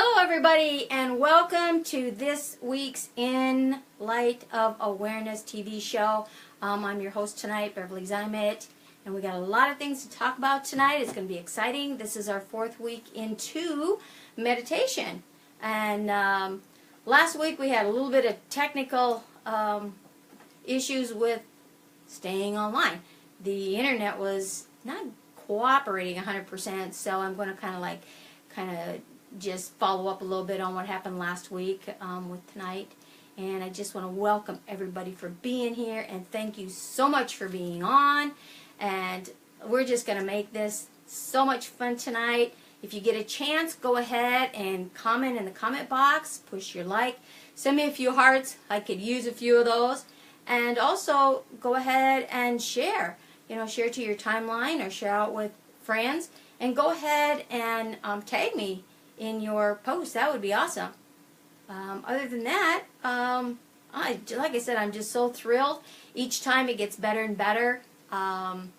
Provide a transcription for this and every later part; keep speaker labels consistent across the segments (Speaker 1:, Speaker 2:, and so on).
Speaker 1: Hello everybody and welcome to this week's In Light of Awareness TV show. I'm your host tonight, Beverly Zeimet, and we got a lot of things to talk about tonight. It's going to be exciting. This is our fourth week into meditation. And last week we had a little bit of technical issues with staying online. The internet was not cooperating 100%, so I'm going to kind of just follow up a little bit on what happened last week with tonight. And I just want to welcome everybody for being here, and thank you so much for being on. And we're just going to make this so much fun tonight. If you get a chance, go ahead and comment in the comment box, push your like, send me a few hearts. I could use a few of those. And also go ahead and share. Share to your timeline or share out with friends. And go ahead and tag me in your post. That would be awesome. Other than that, like I said, I'm just so thrilled. Each time it gets better and better. And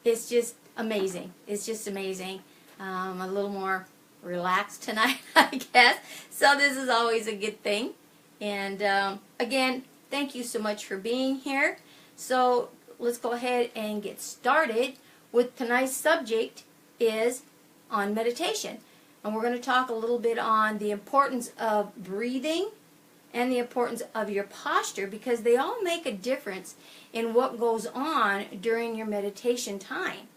Speaker 1: it's just amazing. It's just amazing. A little more relaxed tonight, I guess. So this is always a good thing. And again, thank you so much for being here. So let's go ahead and get started with tonight's subject is on meditation. And we're going to talk a little bit on the importance of breathing and the importance of your posture, because they all make a difference in what goes on during your meditation time.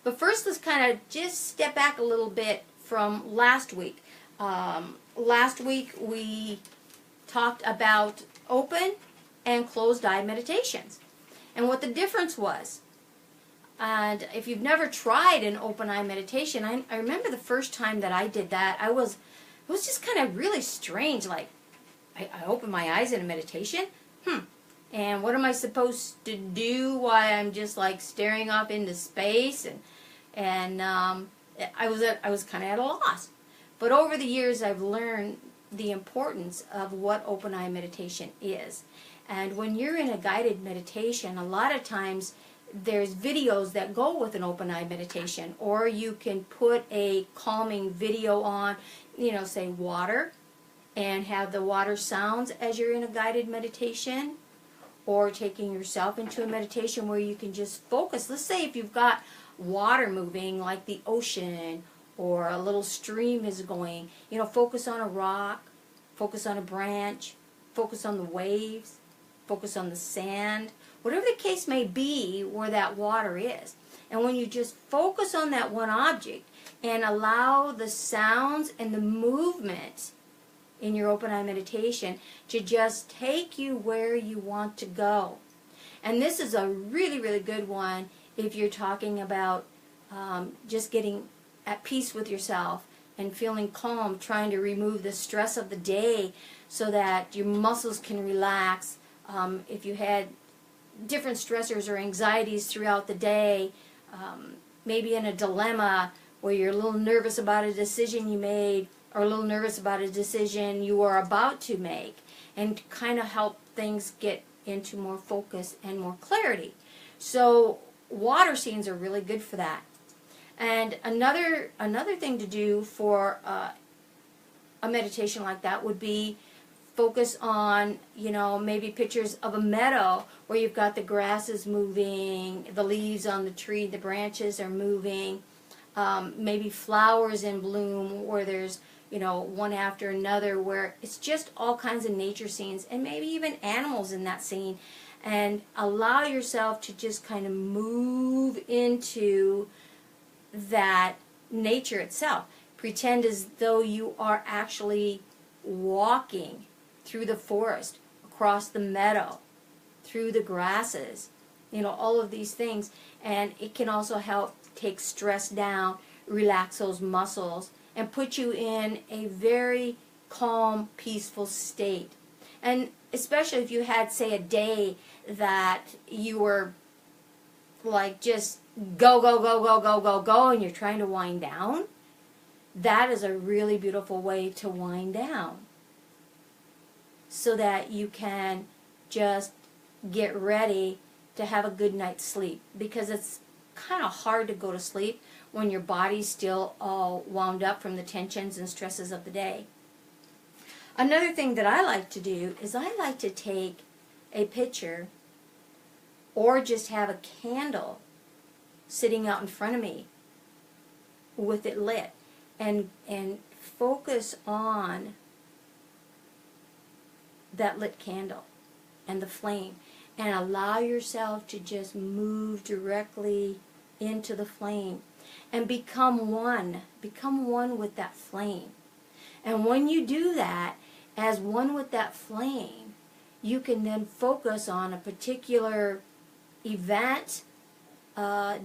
Speaker 1: But first, let's kind of just step back a little bit from last week. Last week we talked about open and closed eye meditations and what the difference was. And if you've never tried an open eye meditation, I remember the first time that I did that, it was just kind of really strange. Like, I open my eyes in a meditation? And what am I supposed to do while I'm just like staring off into space? And I was kind of at a loss. But over the years, I've learned the importance of what open eye meditation is. And when you're in a guided meditation, a lot of times there's videos that go with an open eye meditation, or you can put a calming video on, say water, and have the water sounds as you're in a guided meditation, or taking yourself into a meditation where you can just focus. Let's say if you've got water moving like the ocean, or a little stream is going, focus on a rock, focus on a branch, focus on the waves, focus on the sand, whatever the case may be where that water is. And when you just focus on that one object and allow the sounds and the movement in your open eye meditation to just take you where you want to go. And this is a really, really good one if you're talking about just getting at peace with yourself and feeling calm, trying to remove the stress of the day so that your muscles can relax. If you had different stressors or anxieties throughout the day, maybe in a dilemma where you're a little nervous about a decision you made, or a little nervous about a decision you are about to make, and kind of help things get into more focus and more clarity. So water scenes are really good for that. And another thing to do for a meditation like that would be focus on, maybe pictures of a meadow where you've got the grasses moving, the leaves on the tree, the branches are moving, maybe flowers in bloom where there's, one after another, where it's just all kinds of nature scenes, and maybe even animals in that scene. And allow yourself to just kind of move into that nature itself. Pretend as though you are actually walking through the forest, across the meadow, through the grasses, all of these things. And it can also help take stress down, relax those muscles, and put you in a very calm, peaceful state. And especially if you had, say, a day that you were like just go, go, go, go, go, go, go, and you're trying to wind down, that is a really beautiful way to wind down, so that you can just get ready to have a good night's sleep. Because it's kind of hard to go to sleep when your body's still all wound up from the tensions and stresses of the day. Another thing that I like to do is I like to take a picture or just have a candle sitting out in front of me with it lit and focus on that lit candle and the flame, and allow yourself to just move directly into the flame and become one with that flame. And when you do that, as one with that flame, you can then focus on a particular event,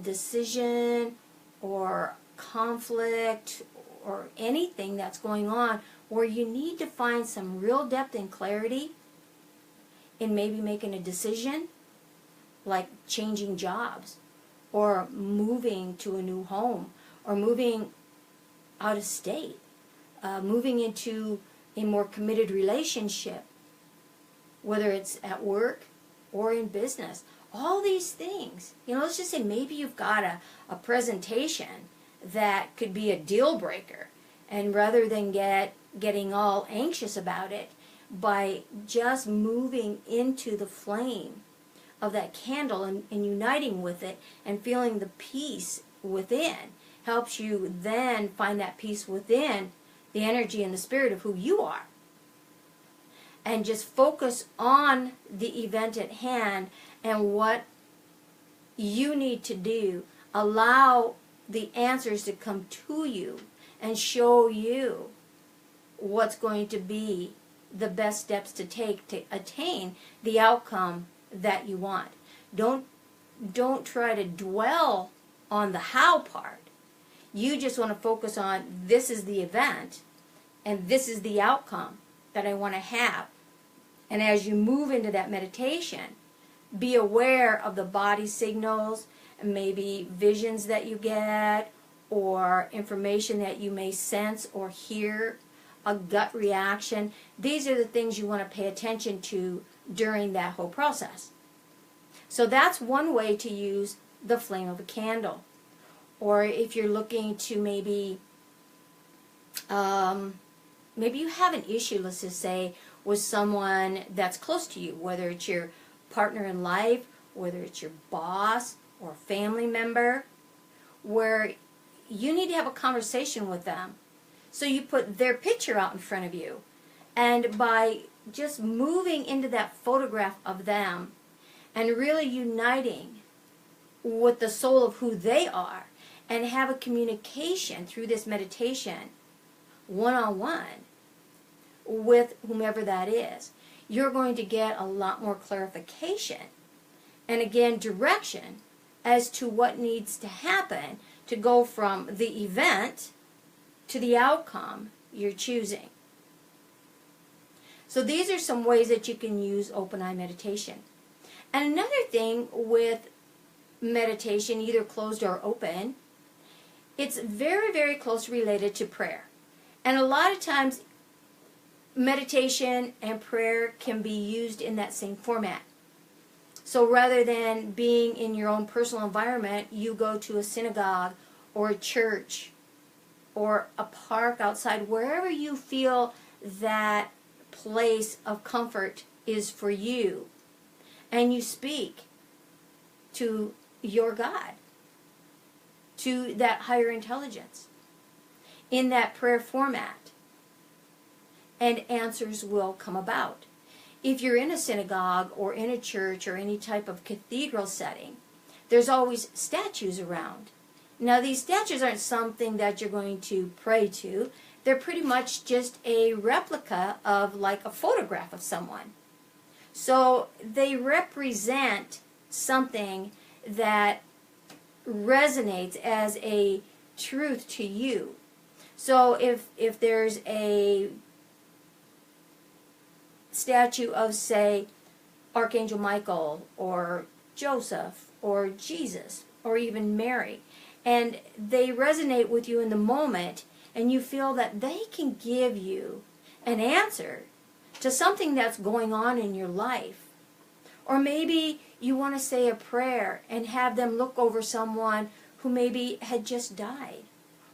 Speaker 1: decision, or conflict, or anything that's going on where you need to find some real depth and clarity in maybe making a decision, like changing jobs, or moving to a new home, or moving out of state, moving into a more committed relationship, whether it's at work or in business. All these things. Let's just say maybe you've got a presentation that could be a deal breaker, and rather than getting all anxious about it, by just moving into the flame of that candle and uniting with it and feeling the peace within, helps you then find that peace within the energy and the spirit of who you are. And just focus on the event at hand and what you need to do. Allow the answers to come to you and show you what's going to be the best steps to take to attain the outcome that you want. Don't try to dwell on the how part. You just want to focus on, this is the event and this is the outcome that I want to have. And as you move into that meditation, be aware of the body signals, and maybe visions that you get, or information that you may sense or hear, a gut reaction. These are the things you want to pay attention to during that whole process. So that's one way to use the flame of a candle. Or if you're looking to maybe you have an issue, let's just say, with someone that's close to you, whether it's your partner in life, whether it's your boss or family member, where you need to have a conversation with them. So you put their picture out in front of you, and by just moving into that photograph of them and really uniting with the soul of who they are, and have a communication through this meditation one-on-one with whomever that is, you're going to get a lot more clarification and, again, direction as to what needs to happen to go from the event to the outcome you're choosing. So these are some ways that you can use open eye meditation. And another thing with meditation, either closed or open, it's very, very closely related to prayer. And a lot of times, meditation and prayer can be used in that same format. So rather than being in your own personal environment, you go to a synagogue or a church or a park outside, wherever you feel that place of comfort is for you, and you speak to your God, to that higher intelligence, in that prayer format, and answers will come about. If you're in a synagogue or in a church or any type of cathedral setting, there's always statues around. Now, these statues aren't something that you're going to pray to. They're pretty much just a replica of, like, a photograph of someone. So they represent something that resonates as a truth to you. So if there's a statue of, say, Archangel Michael or Joseph or Jesus or even Mary, and they resonate with you in the moment, and you feel that they can give you an answer to something that's going on in your life. Or maybe you want to say a prayer and have them look over someone who maybe had just died,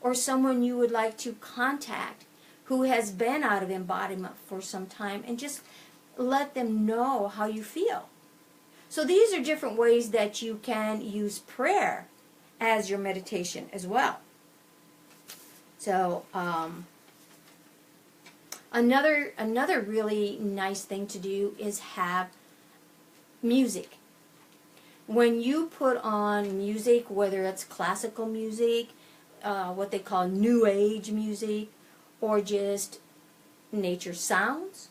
Speaker 1: or someone you would like to contact who has been out of embodiment for some time, and just let them know how you feel. So these are different ways that you can use prayer as your meditation as well. So another really nice thing to do is have music. When you put on music, whether it's classical music, what they call new age music, or just nature sounds,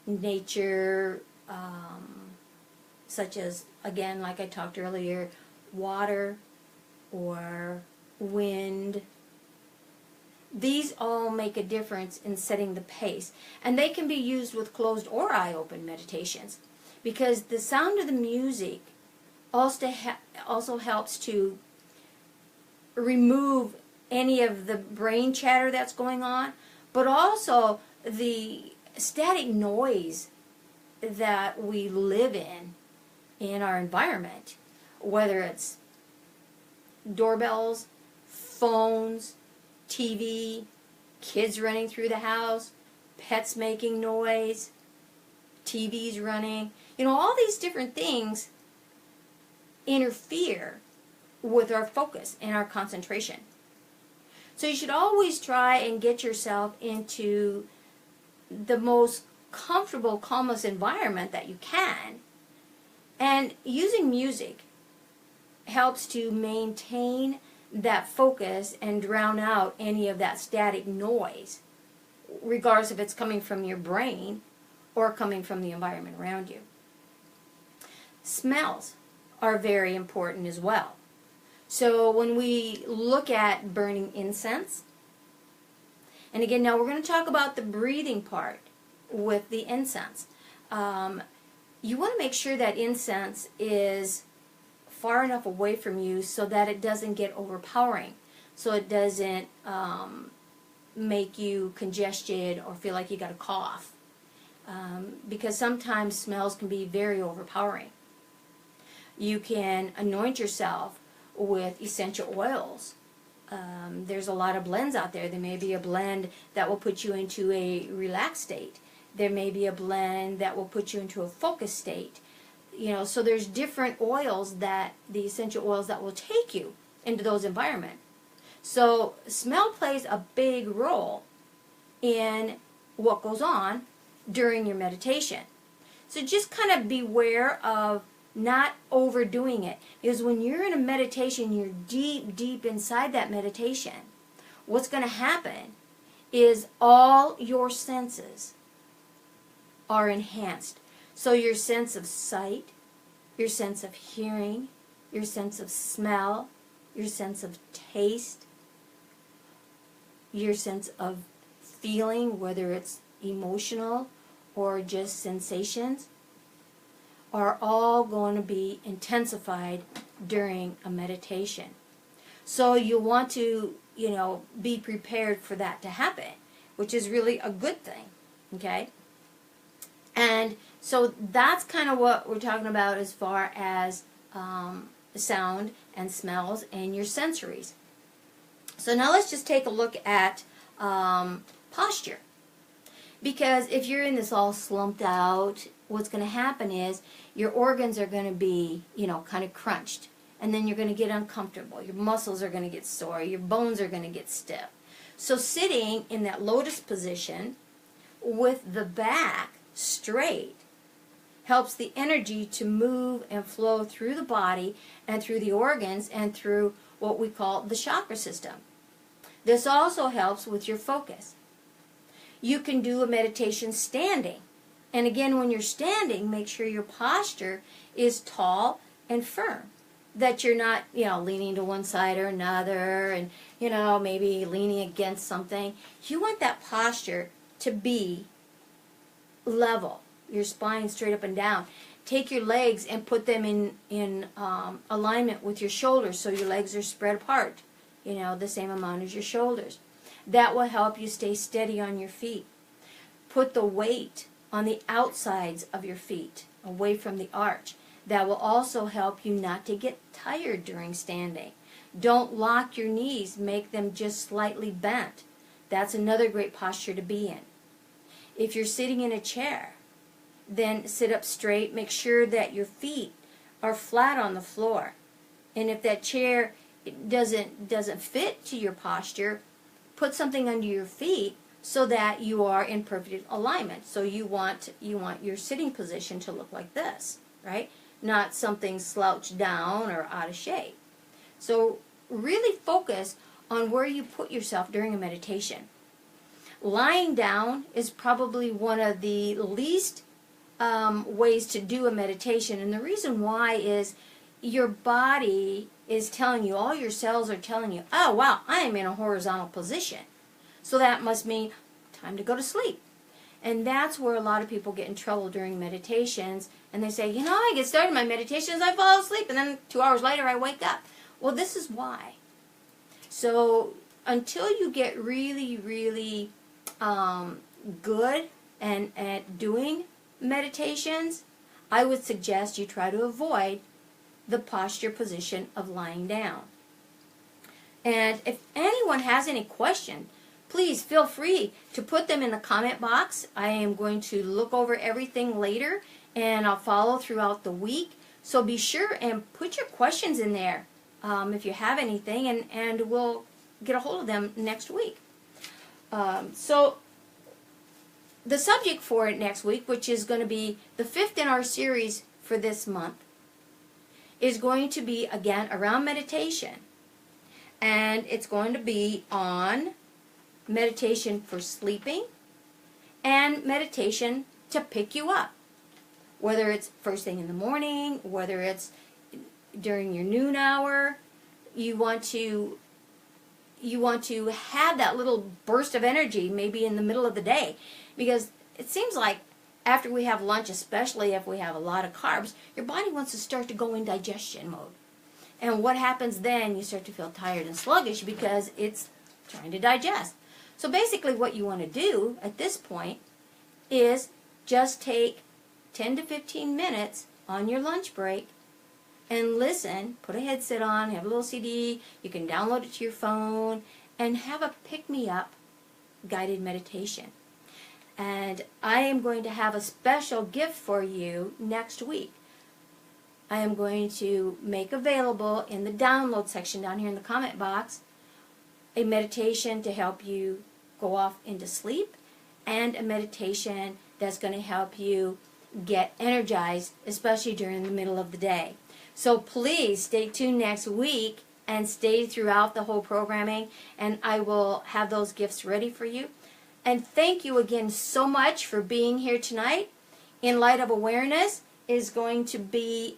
Speaker 1: nature such as, again, like I talked earlier, water or wind. These all make a difference in setting the pace. And they can be used with closed or eye-open meditations, because the sound of the music also helps to remove any of the brain chatter that's going on, but also the static noise that we live in our environment, whether it's doorbells, phones, TV, kids running through the house, pets making noise, TVs running. You know, all these different things interfere with our focus and our concentration. So you should always try and get yourself into the most comfortable, calmest environment that you can. And using music helps to maintain that focus and drown out any of that static noise, regardless if it's coming from your brain or coming from the environment around you. Smells are very important as well. So when we look at burning incense, and again, now we're going to talk about the breathing part with the incense. You want to make sure that incense is far enough away from you so that it doesn't get overpowering, so it doesn't make you congested or feel like you got a cough, because sometimes smells can be very overpowering. You can anoint yourself with essential oils. There's a lot of blends out there. There may be a blend that will put you into a relaxed state. There may be a blend that will put you into a focused state. You know, so there's different oils, that the essential oils that will take you into those environments. So smell plays a big role in what goes on during your meditation. So just kind of beware of not overdoing it, because when you're in a meditation, you're deep inside that meditation. What's going to happen is all your senses are enhanced. So your sense of sight, your sense of hearing, your sense of smell, your sense of taste, your sense of feeling, whether it's emotional or just sensations, are all going to be intensified during a meditation. So you want to, be prepared for that to happen, which is really a good thing, okay? And so that's kind of what we're talking about as far as sound and smells and your sensories. So now let's just take a look at posture. Because if you're in this all slumped out, what's going to happen is your organs are going to be, kind of crunched. And then you're going to get uncomfortable. Your muscles are going to get sore. Your bones are going to get stiff. So sitting in that lotus position with the back straight helps the energy to move and flow through the body and through the organs and through what we call the chakra system. This also helps with your focus. You can do a meditation standing. And again, when you're standing, make sure your posture is tall and firm. That you're not, leaning to one side or another and, maybe leaning against something. You want that posture to be level, your spine straight up and down. Take your legs and put them in alignment with your shoulders, so your legs are spread apart, the same amount as your shoulders. That will help you stay steady on your feet. Put the weight on the outsides of your feet, away from the arch. that will also help you not to get tired during standing. Don't lock your knees, make them just slightly bent. That's another great posture to be in. If you're sitting in a chair, then sit up straight. Make sure that your feet are flat on the floor. And if that chair doesn't fit to your posture, put something under your feet so that you are in perfect alignment. So you want your sitting position to look like this, right? Not something slouched down or out of shape. So really focus on where you put yourself during a meditation. Lying down is probably one of the least ways to do a meditation, and the reason why is your body is telling you, all your cells are telling you, oh wow, I am in a horizontal position. So that must mean time to go to sleep. And that's where a lot of people get in trouble during meditations, and they say, you know, I get started my meditations, I fall asleep, and then 2 hours later I wake up. Well, this is why. So until you get really, really good at doing meditations, I would suggest you try to avoid the posture position of lying down. And if anyone has any question, please feel free to put them in the comment box. I am going to look over everything later, and I'll follow throughout the week. So be sure and put your questions in there if you have anything, and we'll get a hold of them next week. So the subject for it next week, which is going to be the 5th in our series for this month, is going to be, again, around meditation. And it's going to be on meditation for sleeping and meditation to pick you up. Whether it's first thing in the morning, whether it's during your noon hour, you want to have that little burst of energy maybe in the middle of the day. Because it seems like after we have lunch, especially if we have a lot of carbs, your body wants to start to go in digestion mode. And what happens then? You start to feel tired and sluggish because it's trying to digest. So basically what you want to do at this point is just take 10 to 15 minutes on your lunch break and listen, put a headset on, have a little CD, you can download it to your phone, and have a pick-me-up guided meditation. And I am going to have a special gift for you next week. I am going to make available in the download section down here in the comment box a meditation to help you go off into sleep, and a meditation that's going to help you get energized, especially during the middle of the day. So please stay tuned next week and stay throughout the whole programming, and I will have those gifts ready for you. And thank you again so much for being here tonight. In Light of Awareness is going to be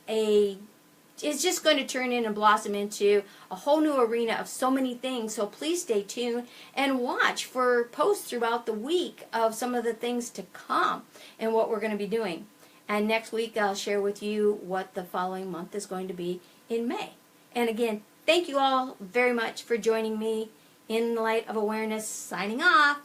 Speaker 1: it's just going to turn in and blossom into a whole new arena of so many things. So please stay tuned and watch for posts throughout the week of some of the things to come and what we're going to be doing. And next week I'll share with you what the following month is going to be in May. And again, thank you all very much for joining me in Light of Awareness, signing off.